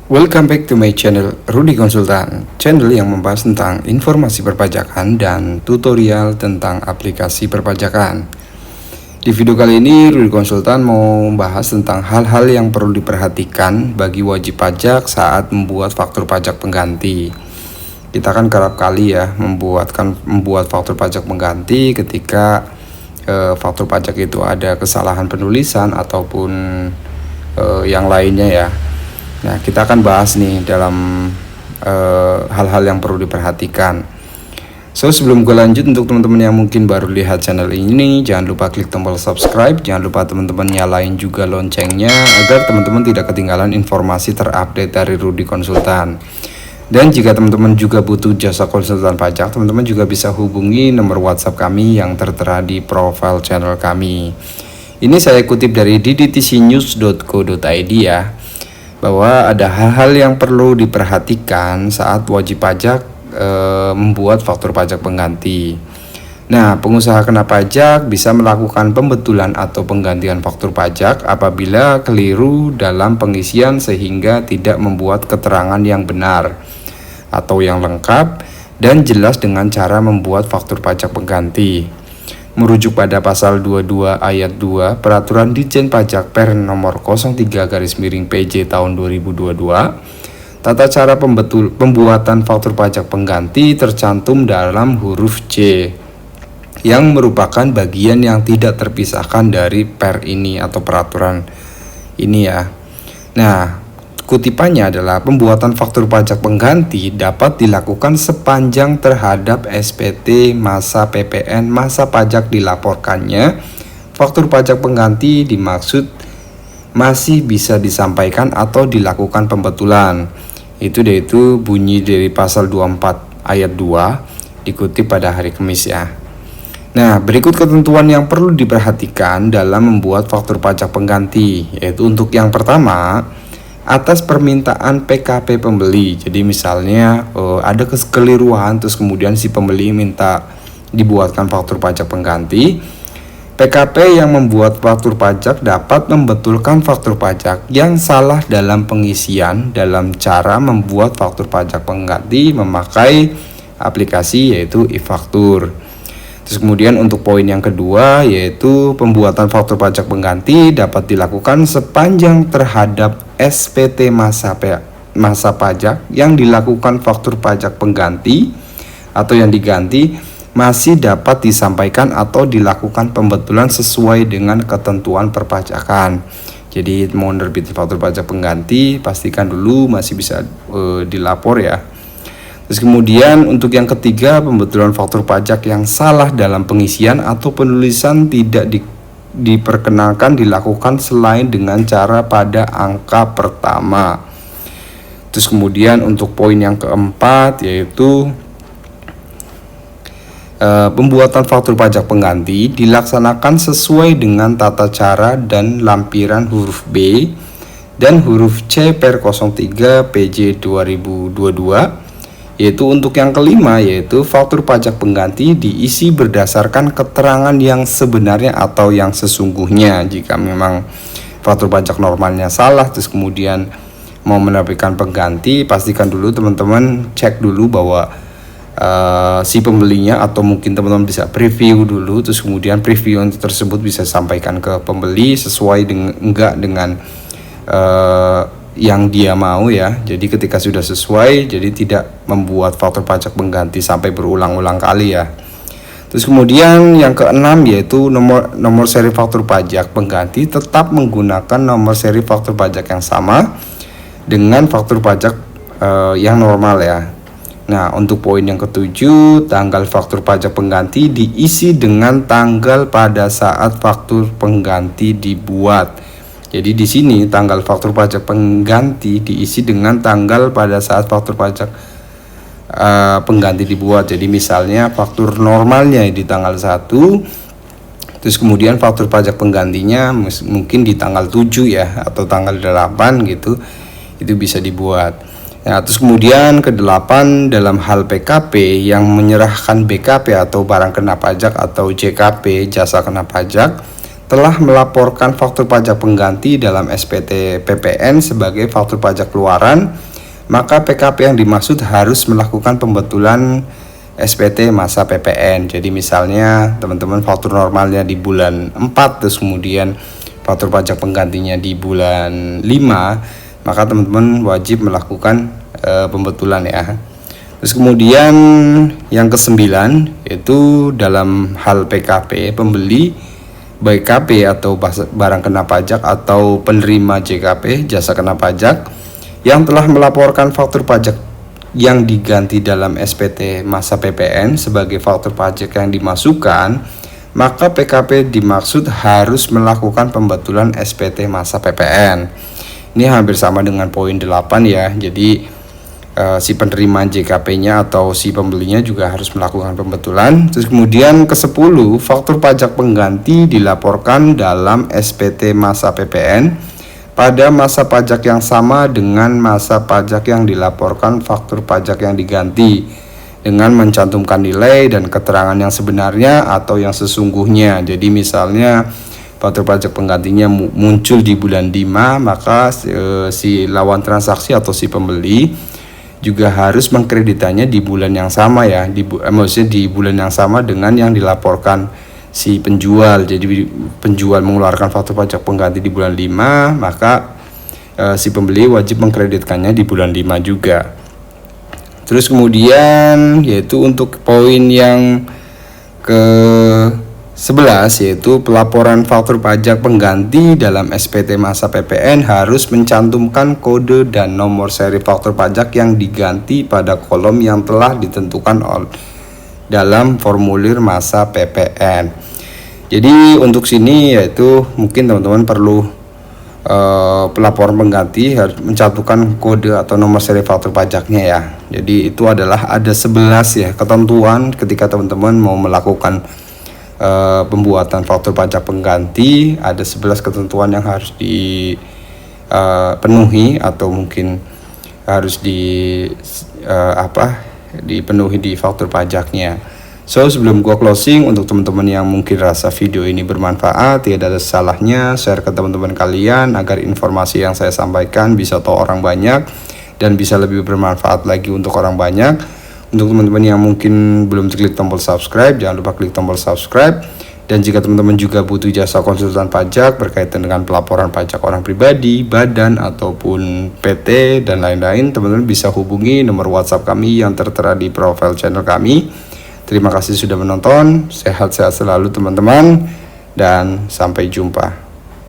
Welcome back to my channel Rudy Konsultan, channel yang membahas tentang informasi perpajakan dan tutorial tentang aplikasi perpajakan. Di video kali ini Rudy Konsultan mau membahas tentang hal-hal yang perlu diperhatikan bagi wajib pajak saat membuat faktur pajak pengganti. Kita kan kerap kali ya membuat faktur pajak pengganti ketika faktur pajak itu ada kesalahan penulisan ataupun yang lainnya ya. Nah, kita akan bahas nih dalam hal-hal yang perlu diperhatikan. So, sebelum gue lanjut, untuk teman-teman yang mungkin baru lihat channel ini, jangan lupa klik tombol subscribe, jangan lupa teman-teman nyalain juga loncengnya agar teman-teman tidak ketinggalan informasi terupdate dari Rudy Konsultan. Dan jika teman-teman juga butuh jasa konsultan pajak, teman-teman juga bisa hubungi nomor WhatsApp kami yang tertera di profile channel kami. Ini saya kutip dari ddtcnews.co.id ya, bahwa ada hal-hal yang perlu diperhatikan saat wajib pajak membuat faktur pajak pengganti. Nah, pengusaha kena pajak bisa melakukan pembetulan atau penggantian faktur pajak apabila keliru dalam pengisian sehingga tidak membuat keterangan yang benar atau yang lengkap dan jelas dengan cara membuat faktur pajak pengganti. Merujuk pada pasal 22 ayat 2 Peraturan Ditjen Pajak Per nomor 03/PJ tahun 2022, tata cara pembuatan faktur pajak pengganti tercantum dalam huruf C yang merupakan bagian yang tidak terpisahkan dari per ini atau peraturan ini ya. Nah, kutipannya adalah pembuatan faktur pajak pengganti dapat dilakukan sepanjang terhadap SPT masa PPN masa pajak dilaporkannya. Faktur pajak pengganti dimaksud masih bisa disampaikan atau dilakukan pembetulan. Yaitu bunyi dari pasal 24 ayat 2 dikutip pada hari Kamis ya. Nah, berikut ketentuan yang perlu diperhatikan dalam membuat faktur pajak pengganti, yaitu untuk yang pertama, atas permintaan PKP pembeli. Jadi misalnya ada kekeliruan terus kemudian si pembeli minta dibuatkan faktur pajak pengganti, PKP yang membuat faktur pajak dapat membetulkan faktur pajak yang salah dalam pengisian dalam cara membuat faktur pajak pengganti memakai aplikasi yaitu e-faktur. Terus kemudian untuk poin yang kedua, yaitu pembuatan faktur pajak pengganti dapat dilakukan sepanjang terhadap SPT masa pajak yang dilakukan faktur pajak pengganti atau yang diganti masih dapat disampaikan atau dilakukan pembetulan sesuai dengan ketentuan perpajakan. Jadi mau nerbitin faktur pajak pengganti, pastikan dulu masih bisa dilapor ya. Terus kemudian untuk yang ketiga, pembetulan faktur pajak yang salah dalam pengisian atau penulisan tidak diperkenankan dilakukan selain dengan cara pada angka pertama. Terus kemudian untuk poin yang keempat, yaitu pembuatan faktur pajak pengganti dilaksanakan sesuai dengan tata cara dan lampiran huruf B dan huruf C per 03 PJ 2022. Yaitu untuk yang kelima, yaitu faktur pajak pengganti diisi berdasarkan keterangan yang sebenarnya atau yang sesungguhnya. Jika memang faktur pajak normalnya salah terus kemudian mau menerbitkan pengganti, pastikan dulu teman-teman cek dulu bahwa si pembelinya, atau mungkin teman-teman bisa preview dulu, terus kemudian preview tersebut bisa sampaikan ke pembeli sesuai dengan yang dia mau ya. Jadi ketika sudah sesuai, jadi tidak membuat faktur pajak pengganti sampai berulang-ulang kali ya. Terus kemudian yang keenam, yaitu nomor seri faktur pajak pengganti tetap menggunakan nomor seri faktur pajak yang sama dengan faktur pajak yang normal ya. Nah, untuk poin yang ketujuh, tanggal faktur pajak pengganti diisi dengan tanggal pada saat faktur pengganti dibuat. Jadi di sini tanggal faktur pajak pengganti diisi dengan tanggal pada saat faktur pajak pengganti dibuat. Jadi misalnya faktur normalnya di tanggal 1, terus kemudian faktur pajak penggantinya mungkin di tanggal 7 ya, atau tanggal 8 gitu, itu bisa dibuat. Nah, terus kemudian ke-8, dalam hal PKP yang menyerahkan BKP atau barang kena pajak atau JKP jasa kena pajak telah melaporkan faktur pajak pengganti dalam SPT PPN sebagai faktur pajak keluaran, maka PKP yang dimaksud harus melakukan pembetulan SPT masa PPN. Jadi misalnya teman-teman faktur normalnya di bulan 4, terus kemudian faktur pajak penggantinya di bulan 5, maka teman-teman wajib melakukan pembetulan ya. Terus kemudian yang ke-9 yaitu dalam hal PKP, pembeli baik KP atau barang kena pajak atau penerima JKP jasa kena pajak yang telah melaporkan faktur pajak yang diganti dalam SPT masa PPN sebagai faktur pajak yang dimasukkan, maka PKP dimaksud harus melakukan pembetulan SPT masa PPN. Ini hampir sama dengan poin 8 ya. Jadi si penerima JKP-nya atau si pembelinya juga harus melakukan pembetulan. Terus kemudian ke-10, faktur pajak pengganti dilaporkan dalam SPT masa PPN pada masa pajak yang sama dengan masa pajak yang dilaporkan faktur pajak yang diganti, dengan mencantumkan nilai dan keterangan yang sebenarnya atau yang sesungguhnya. Jadi misalnya faktur pajak penggantinya muncul di bulan 5, maka si lawan transaksi atau si pembeli juga harus mengkreditannya di bulan yang sama ya, maksudnya di bulan yang sama dengan yang dilaporkan si penjual. Jadi penjual mengeluarkan faktur pajak pengganti di bulan 5, maka si pembeli wajib mengkreditkannya di bulan 5 juga. Terus kemudian yaitu untuk poin yang ke-11 yaitu pelaporan faktur pajak pengganti dalam SPT masa PPN harus mencantumkan kode dan nomor seri faktur pajak yang diganti pada kolom yang telah ditentukan dalam formulir masa PPN. Jadi untuk sini yaitu mungkin teman-teman perlu pelaporan pengganti harus mencantumkan kode atau nomor seri faktur pajaknya ya. Jadi itu adalah ada 11 ya ketentuan ketika teman-teman mau melakukan pembuatan faktur pajak pengganti. Ada 11 ketentuan yang harus dipenuhi atau mungkin harus dipenuhi di faktur pajaknya. So sebelum gua closing, untuk teman-teman yang mungkin rasa video ini bermanfaat, tidak ada salahnya share ke teman-teman kalian agar informasi yang saya sampaikan bisa tahu orang banyak dan bisa lebih bermanfaat lagi untuk orang banyak. Untuk teman-teman yang mungkin belum klik tombol subscribe, jangan lupa klik tombol subscribe. Dan jika teman-teman juga butuh jasa konsultan pajak berkaitan dengan pelaporan pajak orang pribadi, badan, ataupun PT, dan lain-lain, teman-teman bisa hubungi nomor WhatsApp kami yang tertera di profil channel kami. Terima kasih sudah menonton, sehat-sehat selalu teman-teman, dan sampai jumpa.